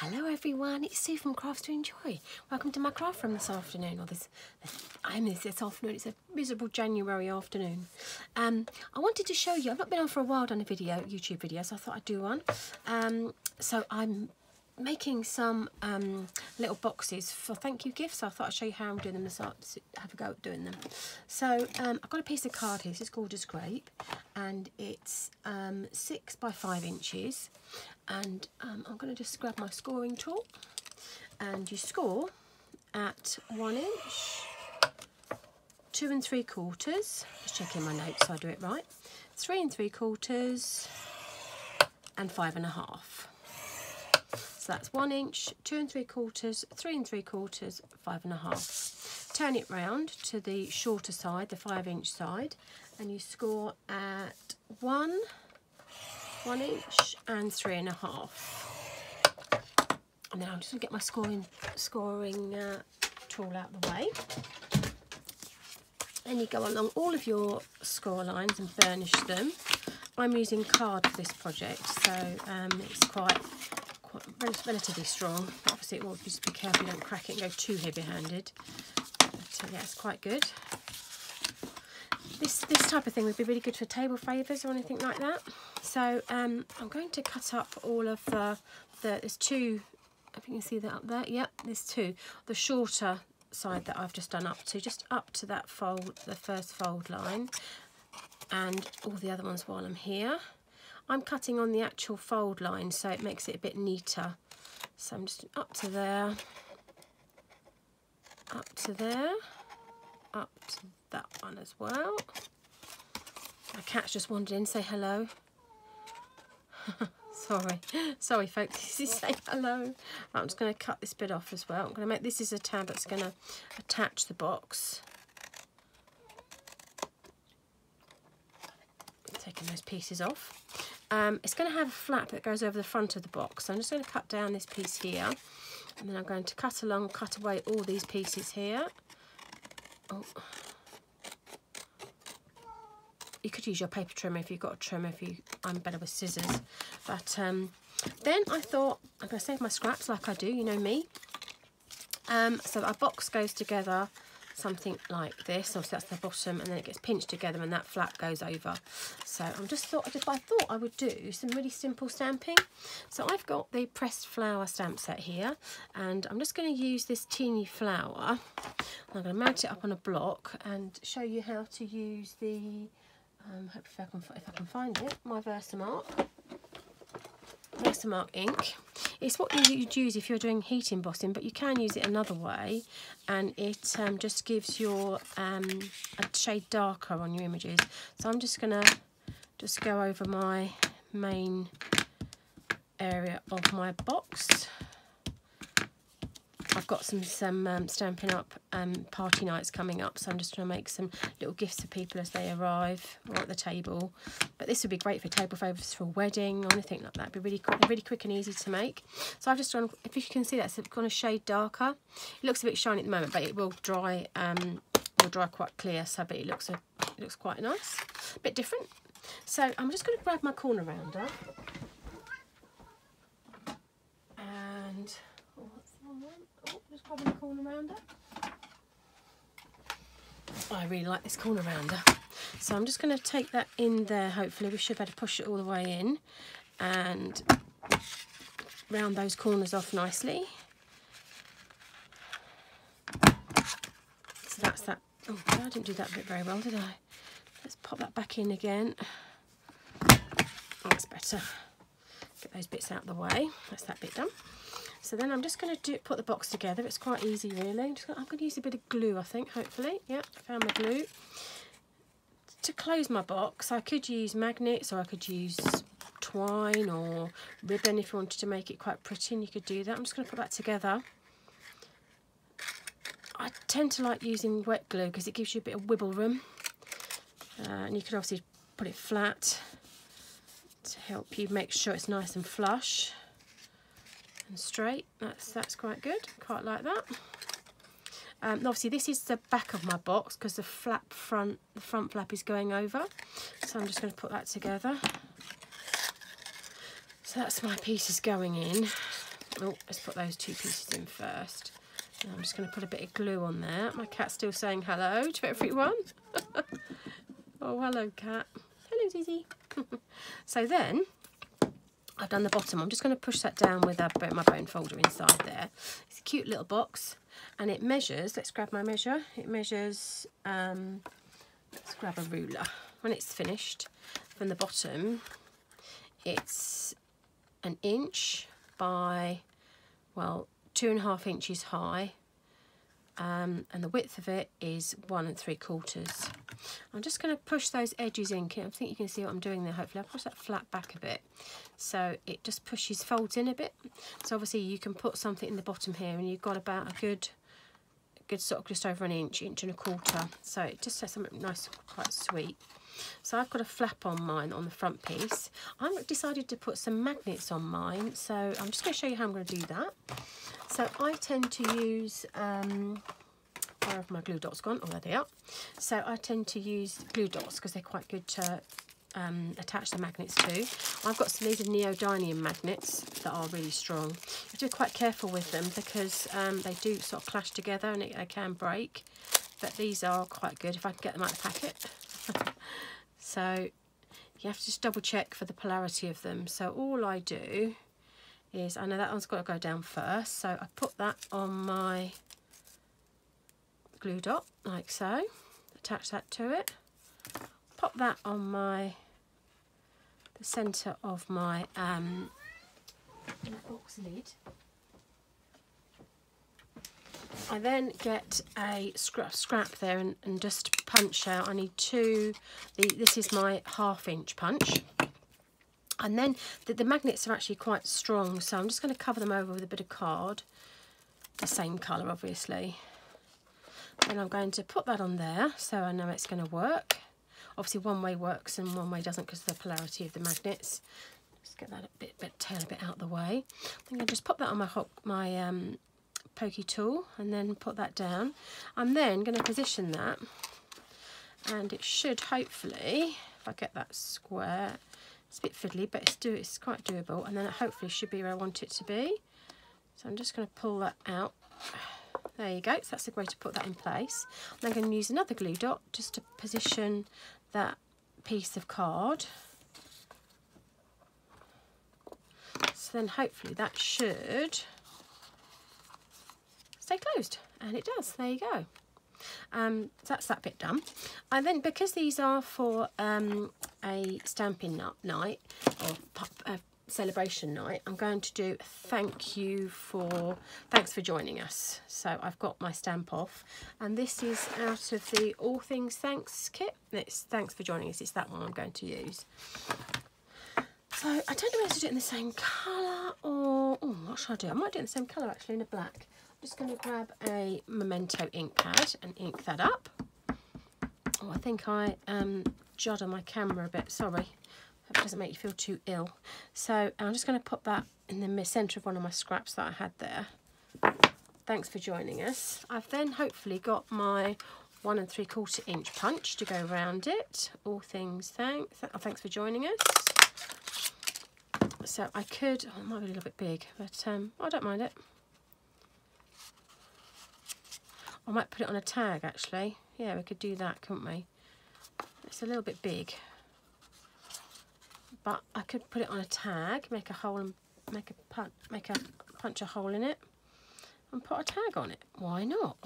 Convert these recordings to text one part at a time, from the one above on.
Hello everyone, it's Sue from Crafts to Enjoy. Welcome to my craft room this afternoon, or this afternoon. It's a miserable January afternoon. I wanted to show you, I've not been on for a while done a video, YouTube video, so I thought I'd do one. So I'm making some little boxes for thank you gifts, so I thought I'd show you how I'm doing them, have a go at doing them. So I've got a piece of card here, this is called Grape, and it's 6 by 5 inches. And I'm going to just grab my scoring tool, and you score at 1 inch, 2 3/4, just checking my notes so I do it right, 3 3/4 and 5 1/2. So that's 1 inch, 2 3/4, 3 3/4, 5 1/2. Turn it round to the shorter side, the 5-inch side, and you score at 1 inch and 3 1/2. And now I'm just going to get my scoring tool out of the way. And you go along all of your score lines and burnish them. I'm using card for this project, so it's quite relatively strong. But obviously, it will just be careful you don't crack it and go too heavy-handed. But yeah, it's quite good. This type of thing would be really good for table favours or anything like that. So I'm going to cut up all of there's two, if you can see that up there, yep, there's two. The shorter side that I've just done just up to that fold, the first fold line, and all the other ones while I'm here. I'm cutting on the actual fold line, so it makes it a bit neater. So I'm just up to there, up to there, up to that one as well. My cat's just wandered in, say hello. sorry folks, this is say hello. Right, I'm just going to cut this bit off as well. I'm going to make this is a tab that's going to attach the box. Taking those pieces off. It's going to have a flap that goes over the front of the box, so I'm just going to cut down this piece here, and then I'm going to cut away all these pieces here. Oh. You could use your paper trimmer if you've got a trimmer. I'm better with scissors. But then I thought I'm going to save my scraps like I do, you know me. So our box goes together something like this. Obviously that's the bottom, and then it gets pinched together, and that flap goes over. So I thought I would do some really simple stamping. So I've got the pressed flower stamp set here, and I'm just going to use this teeny flower. I'm going to mount it up on a block and show you how to use the hopefully if I can find it, my Versamark ink. It's what you'd use if you're doing heat embossing, but you can use it another way, and it just gives your a shade darker on your images. So I'm just gonna go over my main area of my box. I've got some Stampin' Up party nights coming up, so I'm just going to make some little gifts for people as they arrive or at the table. But this would be great for table favours for a wedding or anything like that. It'd be really quick and easy to make. So I've just done, if you can see that, it's gone a shade darker. It looks a bit shiny at the moment, but it will dry quite clear, so but it looks quite nice, a bit different. So I'm just going to grab my corner rounder, and just grabbing the corner rounder. I really like this corner rounder. So I'm just going to take that in there, hopefully. We should be able to push it all the way in and round those corners off nicely. So that's that. Oh, I didn't do that bit very well, did I? Let's pop that back in again. Oh, that's better. Get those bits out of the way. That's that bit done. So then I'm just going to put the box together. It's quite easy, really. I'm going to use a bit of glue, I think, hopefully. Yep, found my glue. To close my box, I could use magnets, or I could use twine or ribbon if you wanted to make it quite pretty, and you could do that. I'm just going to put that together. I tend to like using wet glue because it gives you a bit of wiggle room. And you could obviously put it flat to help you make sure it's nice and flush and straight. That's quite good, quite like that. Obviously this is the back of my box because the front flap is going over, so I'm just going to put that together. So that's my pieces going in. Oh, let's put those 2 pieces in first. And I'm just going to put a bit of glue on there. My cat's still saying hello to everyone. Oh, hello, cat. Hello, Zizzy. So then, I've done the bottom. I'm just going to push that down with my bone folder inside there. It's a cute little box, and it measures. Let's grab my measure. It measures. Let's grab a ruler. When it's finished, from the bottom, it's 1 inch by, well, 2.5 inches high, and the width of it is 1 3/4. I'm just going to push those edges in. I think you can see what I'm doing there. Hopefully, I'll push that flat back a bit, so it just folds in a bit. So obviously, you can put something in the bottom here, and you've got about a good sort of just over 1 inch, 1.25 inches. So it just has something nice, quite sweet. So I've got a flap on mine on the front piece. I've decided to put some magnets on mine, so I'm just going to show you how I'm going to do that. So I tend to use, where have my glue dots gone? Oh, there they are. So I tend to use glue dots because they're quite good to attach the magnets to. I've got some, these are neodymium magnets that are really strong. You have to be quite careful with them because they do sort of clash together and they can break. But these are quite good if I can get them out of the packet. So you have to just double check for the polarity of them. So all I do is, I know that one's got to go down first, so I put that on my glue dot like so, attach that to it, pop that on the centre of my box lid. I then get a scrap there and just punch out. I need 2, this is my 1/2 inch punch. And then the magnets are actually quite strong, so I'm just going to cover them over with a bit of card, the same colour obviously. And I'm going to put that on there so I know it's going to work. Obviously one way works and one way doesn't because of the polarity of the magnets. Just get that tail a bit out of the way. I'm going to just pop that on my pokey tool and then put that down. I'm then going to position that, and it should hopefully, if I get that square, it's a bit fiddly but it's quite doable, and then it hopefully should be where I want it to be. So I'm just going to pull that out. There you go, so that's a way to put that in place. I'm then going to use another glue dot just to position that piece of card. So then hopefully that should stay closed, and it does. There you go. So that's that bit done. And then, because these are for a stamping night or celebration night, I'm going to do thanks for joining us. So I've got my stamp off, and this is out of the All Things Thanks kit. It's thanks for joining us. It's that one I'm going to use. So I don't know whether to do it in the same colour or, oh, what should I do? I might do it in the same colour actually, in a black. I'm just going to grab a Memento ink pad and ink that up. Oh, I think I jud on my camera a bit, sorry. Hope it doesn't make you feel too ill. So I'm just going to put that in the centre of one of my scraps that I had there. Thanks for joining us. I've then hopefully got my 1 3/4 inch punch to go around it. All things thanks. Thanks for joining us. So I could, oh, it might be a little bit big, but I don't mind it. I might put it on a tag actually. Yeah, we could do that, couldn't we? It's a little bit big, but I could put it on a tag, make a hole and punch a hole in it and put a tag on it. Why not?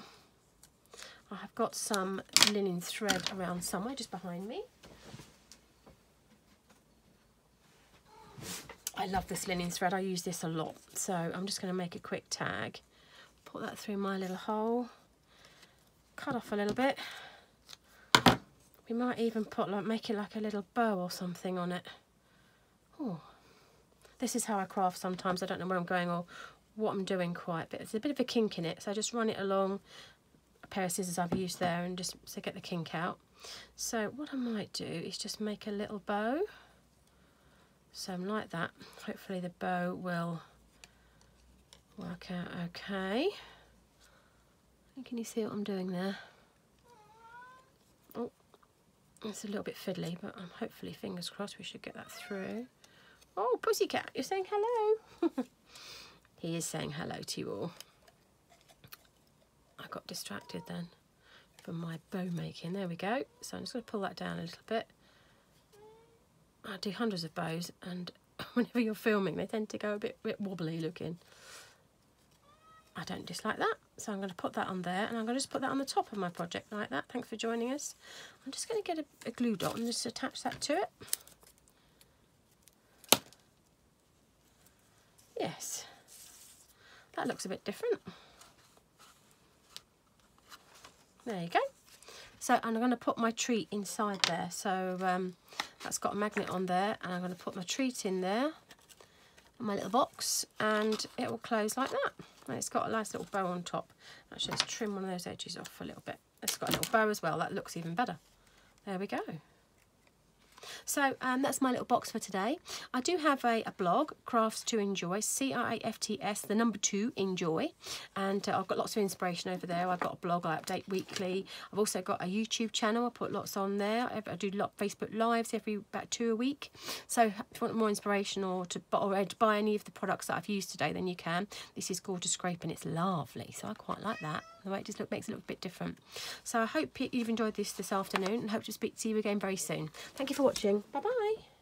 I have got some linen thread around somewhere just behind me. I love this linen thread, I use this a lot. So I'm just going to make a quick tag, put that through my little hole, cut off a little bit. We might even put make it like a little bow or something on it. Oh, this is how I craft sometimes. I don't know where I'm going or what I'm doing quite, but there's a bit of a kink in it, so I just run it along a pair of scissors I've used there and just to get the kink out. So what I might do is just make a little bow. So like that. Hopefully the bow will work out okay. Can you see what I'm doing there? Oh, it's a little bit fiddly, but hopefully, fingers crossed, we should get that through. Oh, pussycat, you're saying hello. he is saying hello to you all. I got distracted then from my bow making. There we go. So I'm just going to pull that down a little bit. I do hundreds of bows, and whenever you're filming they tend to go a bit wobbly looking. I don't dislike that, so I'm going to put that on there, and I'm going to just put that on the top of my project like that. Thanks for joining us. I'm just going to get a glue dot and just attach that to it. Yes, that looks a bit different. There you go. So, and I'm going to put my treat inside there. So that's got a magnet on there, and I'm going to put my treat in there, my little box, and it will close like that. And it's got a nice little bow on top. Actually, let's trim one of those edges off a little bit. It's got a little bow as well. That looks even better. There we go. So that's my little box for today. I do have a blog, Crafts to Enjoy, CRAFTS, the number 2, Enjoy. And I've got lots of inspiration over there. I've got a blog I update weekly. I've also got a YouTube channel. I put lots on there. I do Facebook Lives every about 2 a week. So if you want more inspiration or to buy any of the products that I've used today, then you can. This is gorgeous Grape, and it's lovely. So I quite like that. The way it just makes it look a bit different. So I hope you've enjoyed this afternoon, and hope to speak to you again very soon. Thank you for watching. Bye bye.